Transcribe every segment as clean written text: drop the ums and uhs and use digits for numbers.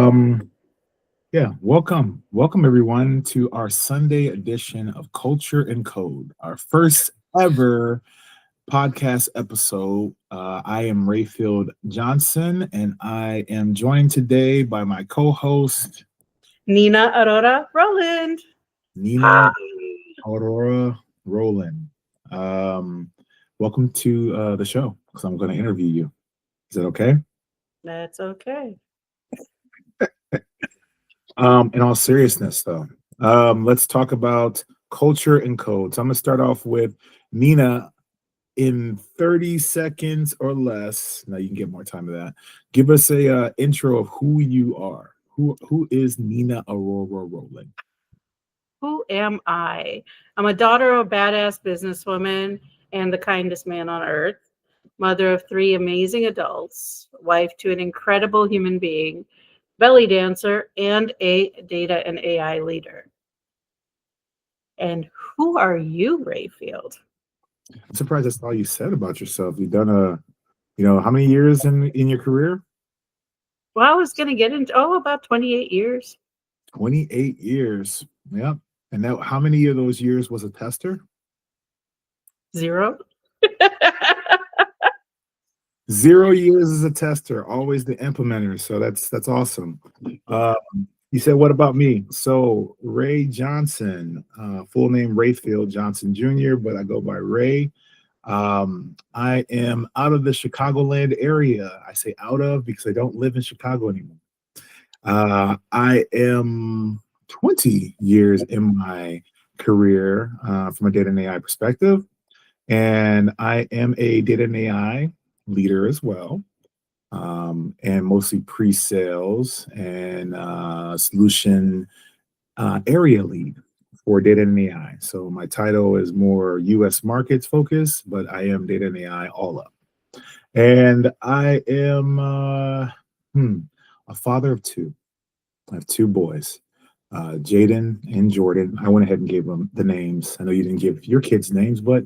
Um, welcome everyone to our Sunday edition of Culture and Code, our first ever podcast episode. I am Rayfield Johnson, and I am joined today by my co-host Nina Arora-Rowland. Nina Aurora-Rowland. Um, Welcome to the show because I'm going to interview you. Is that okay? That's okay. In all seriousness, though, let's talk about culture and code. So I'm gonna start off with Nina in 30 seconds or less. Now you can get more time of that. Give us a intro of who you are. Who is Nina Aurora-Rowland? Who am I? I'm a daughter of a badass businesswoman and the kindest man on earth, mother of three amazing adults, wife to an incredible human being, belly dancer, and a data and AI leader. And who are you, Rayfield? I'm surprised that's all you said about yourself. You've done how many years in your career? Well, I was going to get into, about 28 years. 28 years. Yep. And now, how many of those years was a tester? 0. 0 years as a tester, always the implementer. So that's awesome. You said, what about me? So Ray Johnson, full name Rayfield Johnson Jr., but I go by Ray. I am out of the Chicagoland area. I say out of because I don't live in Chicago anymore. I am 20 years in my career from a data and AI perspective, and I am a data and AI leader as well, and mostly pre-sales and solution area lead for data and AI. So my title is more U.S. markets focused, but I am data and AI all up. And I am a father of two. I have two boys, Jaden and Jordan. I went ahead and gave them the names. I know you didn't give your kids names, but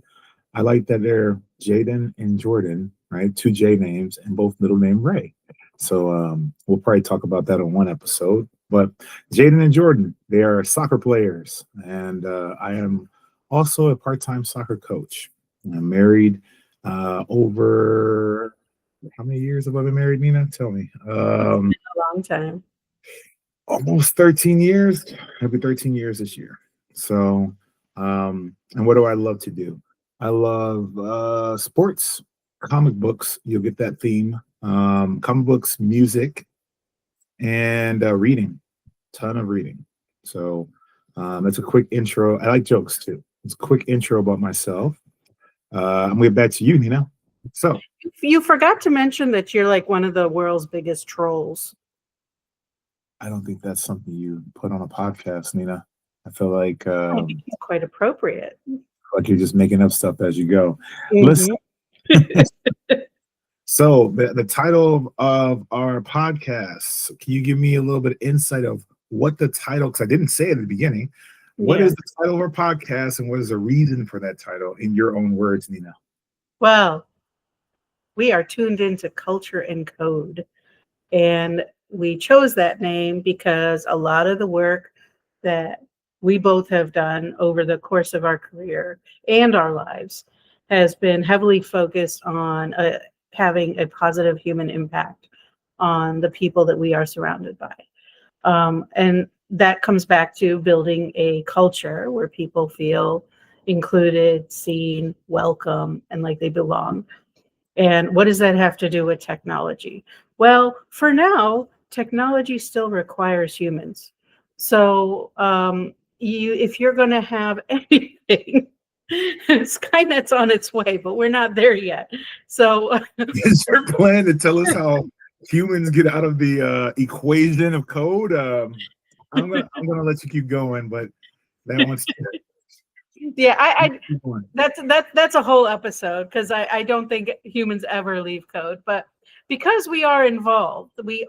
I like that they're Jaden and Jordan, right? Two J names and both middle name Ray. So we'll probably talk about that on one episode. But Jaden and Jordan, they are soccer players, and I am also a part-time soccer coach. I'm married over how many years have I been married, Nina? Tell me. A long time. Almost 13 years. I'll be 13 years this year. So, and what do I love to do? I love sports, comic books. You'll get that theme. Comic books, music, and reading. Ton of reading. So that's a quick intro. I like jokes too. It's a quick intro about myself. And we're back to you, Nina. So You forgot to mention that you're like one of the world's biggest trolls. I don't think that's something you put on a podcast, Nina. I feel like I think it's quite appropriate. you're just making up stuff as you go. Mhm. Listen. So the title of our podcast, can you give me a little bit of insight of what the title, because I didn't say it at the beginning, what Yeah. is the title of our podcast and what is the reason for that title in your own words, Nina? Well, we are tuned into culture and code. And we chose that name because a lot of the work that we both have done over the course of our career and our lives has been heavily focused on having a positive human impact on the people that we are surrounded by. And that comes back to building a culture where people feel included, seen, welcome, and like they belong. And what does that have to do with technology? Well, for now, technology still requires humans. So if you're going to have anything, Skynet's on its way, but we're not there yet. So Is your plan to tell us how humans get out of the equation of code? I'm gonna let you keep going, but that one's yeah, that's a whole episode because I don't think humans ever leave code. But because we are involved, we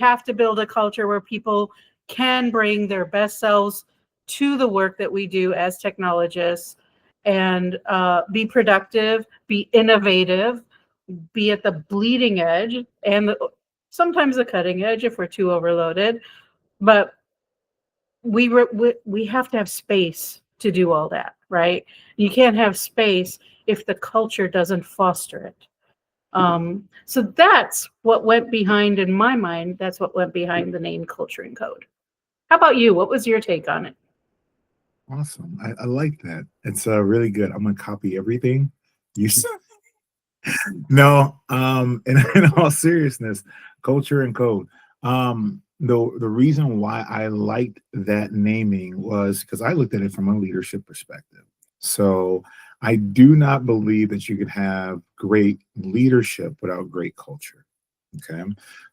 have to build a culture where people can bring their best selves to the work that we do as technologists and be productive, be innovative, be at the bleeding edge, and sometimes the cutting edge if we're too overloaded, but we have to have space to do all that, right? You can't have space if the culture doesn't foster it. So that's what went behind, in my mind, that's what went behind the name Culture and Code. How about you? What was your take on it? Awesome. I like that. It's really good. I'm gonna copy everything you said. No, in all seriousness, culture and code. The reason why I liked that naming was because I looked at it from a leadership perspective. So I do not believe that you could have great leadership without great culture. Okay.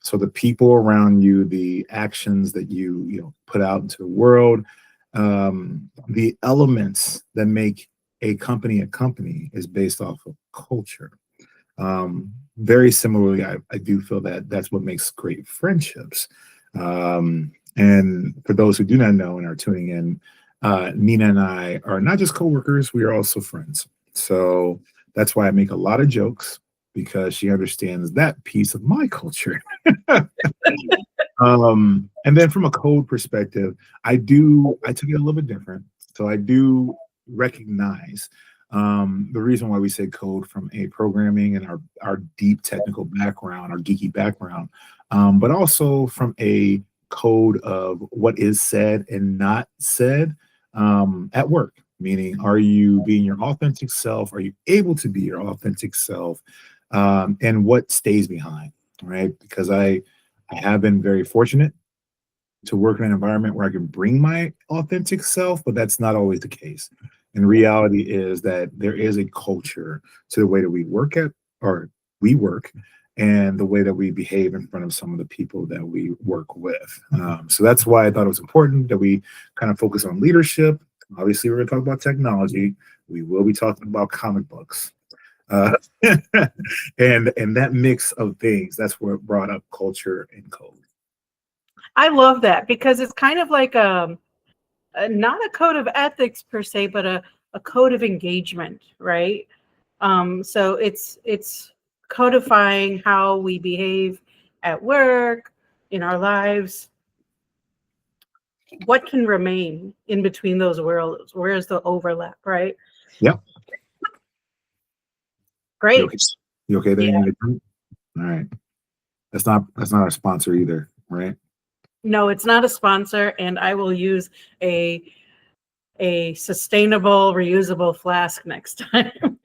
So the people around you, the actions that you put out into the world, the elements that make a company is based off of culture. Very similarly, I do feel that that's what makes great friendships. And for those who do not know and are tuning in, Nina and I are not just coworkers, we are also friends. So that's why I make a lot of jokes, because she understands that piece of my culture. And then from a code perspective, I took it a little bit different. So I do recognize the reason why we say code from a programming and our deep technical background, our geeky background, but also from a code of what is said and not said at work. Meaning, are you being your authentic self? Are you able to be your authentic self? And what stays behind, right? Because I have been very fortunate to work in an environment where I can bring my authentic self, but that's not always the case. And reality is that there is a culture to the way that we work and the way that we behave in front of some of the people that we work with. So that's why I thought it was important that we kind of focus on leadership. Obviously, we're going to talk about technology. We will be talking about comic books. And that mix of things, that's what brought up culture and code. I love that because it's kind of like not a code of ethics per se, but a code of engagement, right? So it's codifying how we behave at work, in our lives. What can remain in between those worlds? Where is the overlap, right? Yep. Great. You okay there? Yeah. All right. That's not our sponsor either, right? No, it's not a sponsor, and I will use a sustainable, reusable flask next time.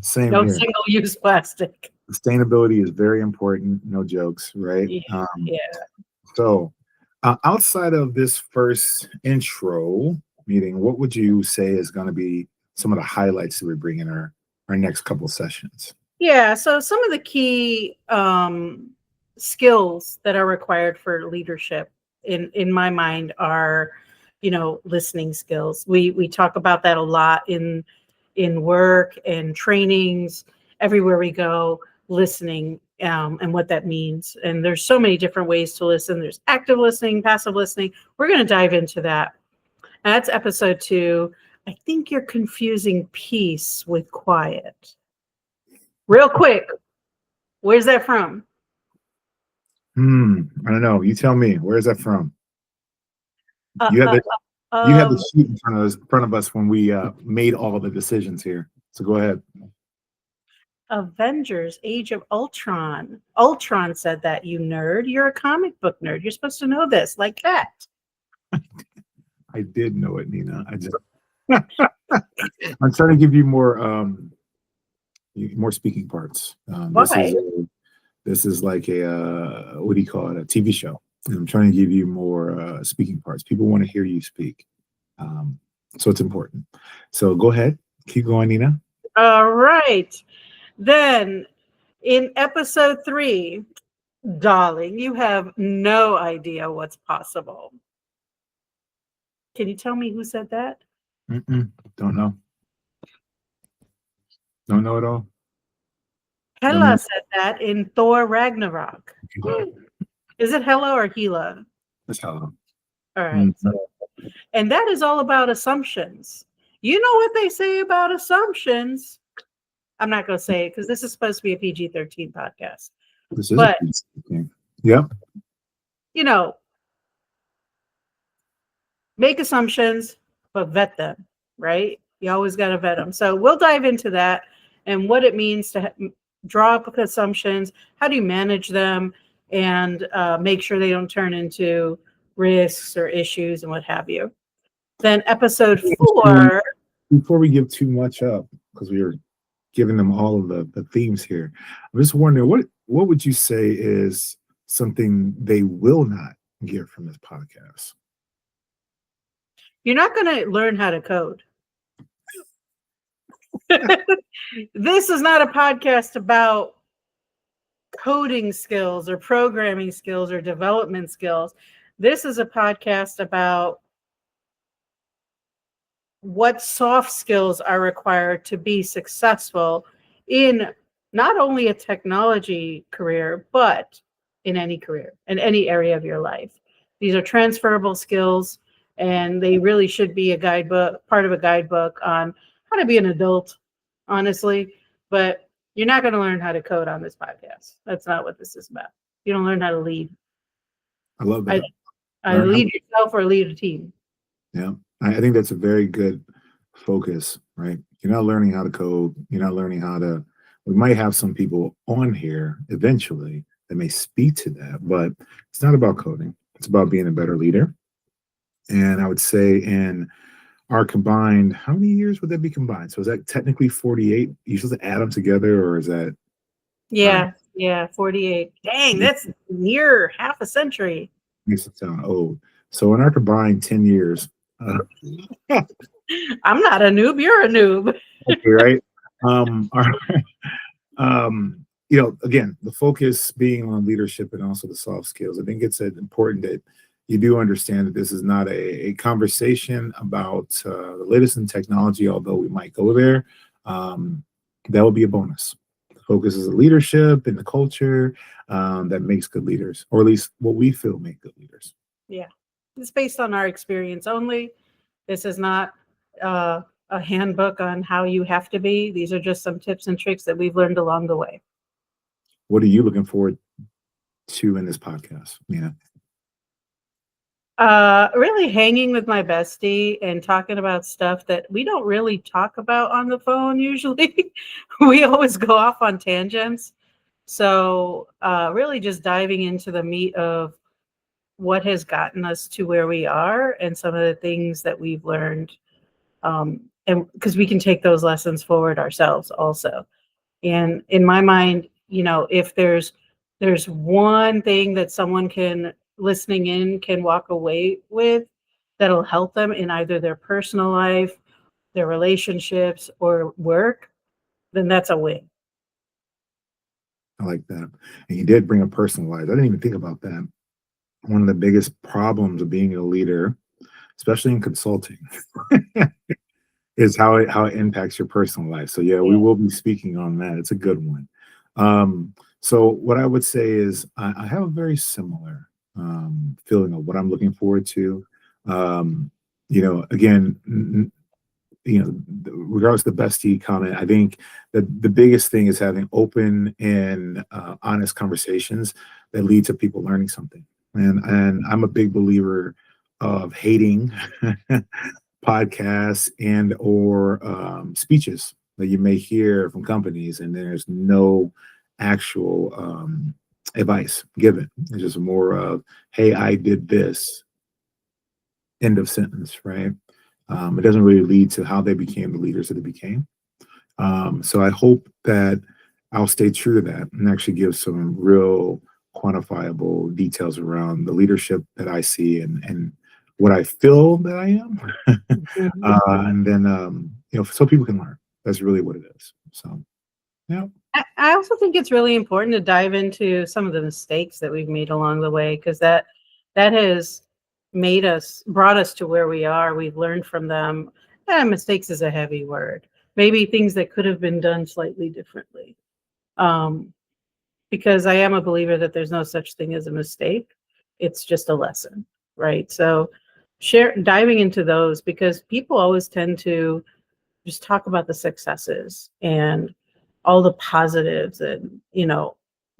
Same No here. single-use plastic. Sustainability is very important. No jokes, right? Yeah. So, outside of this first intro meeting, what would you say is going to be some of the highlights that we bring in our next couple sessions? Yeah. So some of the key skills that are required for leadership, in my mind, are, listening skills. We talk about that a lot in work and trainings, everywhere we go, listening, and what that means. And there's so many different ways to listen. There's active listening, passive listening. We're going to dive into that. And that's episode 2. I think you're confusing peace with quiet. Real quick, where's that from? I don't know. You tell me. Where is that from? You had the sheet in front of us when we made all of the decisions here. So go ahead. Avengers: Age of Ultron. Ultron said that, you nerd. You're a comic book nerd. You're supposed to know this, like that. I did know it, Nina. I'm trying to give you more speaking parts. Why? This is like a what do you call it? A TV show. And I'm trying to give you more speaking parts. People want to hear you speak, so it's important. So go ahead, keep going, Nina. All right. Then in episode 3, darling, you have no idea what's possible. Can you tell me who said that? Don't know. Don't know at all. Hela said that in Thor Ragnarok. Is it Hela or Hela? It's Hela. All right. And that is all about assumptions. You know what they say about assumptions. I'm not going to say it because this is supposed to be a PG-13 podcast. This is a But, piece. Okay. Yep. you know, make assumptions, but vet them, right? You always got to vet them. So we'll dive into that and what it means to draw up assumptions. How do you manage them and make sure they don't turn into risks or issues and what have you. Then episode 4. Before we give too much up, because we are giving them all of the themes here, I'm just wondering what would you say is something they will not get from this podcast? You're not going to learn how to code. This is not a podcast about coding skills or programming skills or development skills. This is a podcast about what soft skills are required to be successful in not only a technology career, but in any career, in any area of your life. These are transferable skills, and they really should be a guidebook, part of a guidebook on how to be an adult, honestly. But you're not going to learn how to code on this podcast. That's not what this is about. You don't learn how to lead. I love that. I lead yourself or lead a team. Yeah, I think that's a very good focus, right? You're not learning how to code. You're not learning how to. We might have some people on here eventually that may speak to that, but it's not about coding. It's about being a better leader. And I would say in our combined, how many years would that be combined? So is that technically 48? You supposed to add them together, or is that? Yeah, 48. Dang, that's near half a century. Makes it sound old. So in our combined 10 years, I'm not a noob, you're a noob. okay, right? Again, the focus being on leadership and also the soft skills. I think it's important that you do understand that this is not a conversation about the latest in technology, although we might go there. That will be a bonus. The focus is the leadership and the culture that makes good leaders, or at least what we feel make good leaders. Yeah, it's based on our experience only. This is not a handbook on how you have to be. These are just some tips and tricks that we've learned along the way. What are you looking forward to in this podcast? Yeah. Really hanging with my bestie and talking about stuff that we don't really talk about on the phone usually. We always go off on tangents. So really just diving into the meat of what has gotten us to where we are and some of the things that we've learned. And because we can take those lessons forward ourselves also. And in my mind, if there's one thing that someone listening in can walk away with that'll help them in either their personal life, their relationships, or work, then that's a win. I like that. And you did bring up personal life. I didn't even think about that. One of the biggest problems of being a leader, especially in consulting, is how it impacts your personal life. So yeah, we will be speaking on that. It's a good one. So what I would say is I have a very similar feeling of what I'm looking forward to. Again, regardless of the bestie comment, I think that the biggest thing is having open and honest conversations that lead to people learning something. And I'm a big believer of hating podcasts and or speeches that you may hear from companies, and there's no actual advice given. It's just more of, hey, I did this. End of sentence, right? It doesn't really lead to how they became the leaders that they became. So I hope that I'll stay true to that and actually give some real quantifiable details around the leadership that I see and what I feel that I am. And then, so people can learn. That's really what it is. So, yeah. I also think it's really important to dive into some of the mistakes that we've made along the way, because that has brought us to where we are. We've learned from them. Mistakes is a heavy word. Maybe things that could have been done slightly differently. Because I am a believer that there's no such thing as a mistake. It's just a lesson, right? So diving into those, because people always tend to just talk about the successes and all the positives and,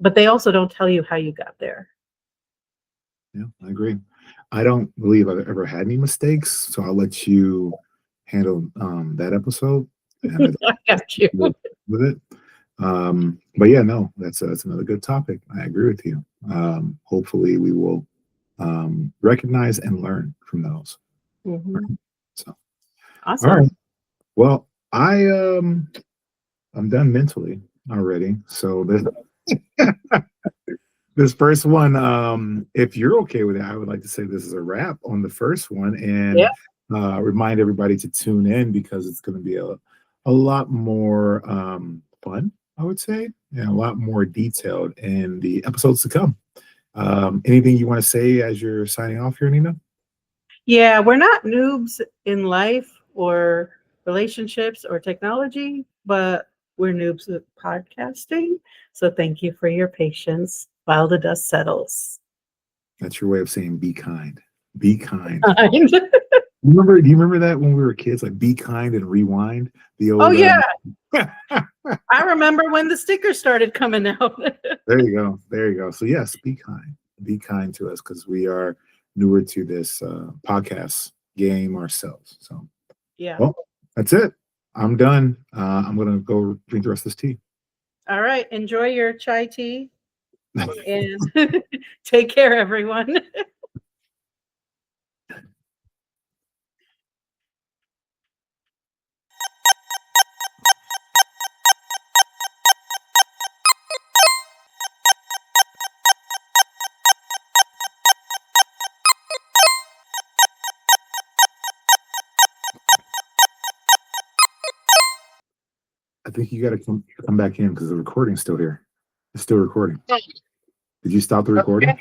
but they also don't tell you how you got there. Yeah, I agree. I don't believe I've ever had any mistakes, so I'll let you handle that episode and I got you. with it. But yeah, no, that's another good topic. I agree with you. Hopefully, we will recognize and learn from those. Mhm. So, all Awesome. right. Well, I'm done mentally already. So this first one, if you're okay with it, I would like to say this is a wrap on the first one Yeah. and remind everybody to tune in because it's going to be a lot more fun, I would say, and a lot more detailed in the episodes to come. Anything you want to say as you're signing off here, Nina? Yeah, we're not noobs in life or relationships or technology, but we're noobs with podcasting. So thank you for your patience while the dust settles. That's your way of saying be kind. Be kind. Oh, Do you remember that when we were kids? Like be kind and rewind. The old yeah. I remember when the stickers started coming out. There you go. There you go. So yes, be kind. Be kind to us because we are newer to this podcast game ourselves. So Yeah. well, that's it. I'm done. I'm gonna go drink the rest of this tea. All right. Enjoy your chai tea and take care, everyone. I think you got to come back in because the recording's still here. It's still recording. Did you stop the recording?